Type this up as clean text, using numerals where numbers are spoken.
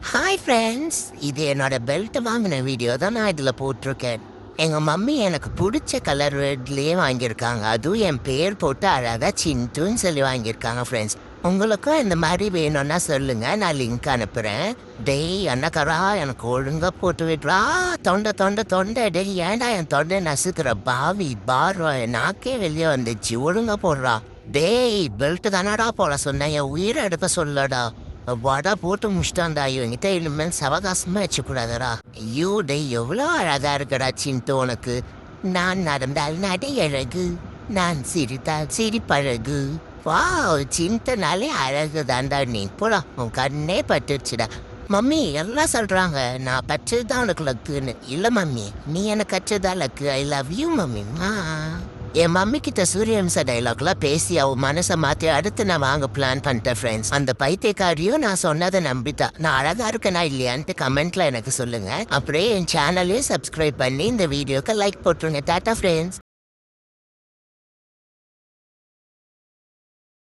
Hi friends, இது என்னோட belt வாங்கின வீடியோ தான் நான் இதில் போட்டிருக்கேன். எங்கள் மம்மி எனக்கு பிடிச்ச கலர் ரெட்லேயே வாங்கியிருக்காங்க. அதுவும் என் பேர் போட்டு அழகாக சின்ட்டுன்னு சொல்லி வாங்கியிருக்காங்க ஃப்ரெண்ட்ஸ். உங்களுக்கும் இந்த மாதிரி வேணும்னா சொல்லுங்கள், நான் லிங்க் அனுப்புகிறேன். டேய் அண்ணக்காரா, எனக்கு ஒழுங்காக போட்டு விட்றா. தொண்டை தொண்டை தொண்டை டேய், ஏன்டா என் தொண்டை நசுக்கிற பாவி பாரோ, என் நாக்கே வெளியே வந்துச்சு. ஒழுங்காக போடுறா. டேய் பெல்ட் தானடா போட சொன்னேன், என் உயிரை எடுக்க சொல்லடா. வடை போட்டு முடிச்சிட்டான்டா. இவங்கிட்ட இனிமேல் சவகாசமாக வச்சுக்கூடாதடா. ஐயோ டேய், எவ்வளோ அழகா இருக்கடா சின்ட்டு உனக்கு. நான் நடந்தால் நடை அழகு, நான் சிரித்தால் சிரிப்பழகு. வா, சின்ட்டனாலே அழகு தான்டா நீ. போடா, உன் கண்ணே பட்டுருச்சுடா. மம்மி எல்லாம் சொல்கிறாங்க நான் பச்சது தான் உனக்கு லக்குன்னு. இல்லை மம்மி, நீ எனக்கு கச்சதா லக்கு. I love you mummy. என் மம்மி கிட்ட சூரியவம்ச டைலாக்லாம் பேசி அவன் மனசை மாற்றி அடுத்து நான் வாங்க பிளான் பண்ணிட்டேன் ஃப்ரெண்ட்ஸ். அந்த பைத்தியக்காரியும் நான் சொன்னதை நம்பிட்டா. நான் அழகா இருக்கேனா இல்லையான்ட்டு கமெண்ட்ல எனக்கு சொல்லுங்க. அப்படியே என் சேனலையும் சப்ஸ்கிரைப் பண்ணி இந்த வீடியோக்கு லைக் போட்டுருங்க. Tata friends.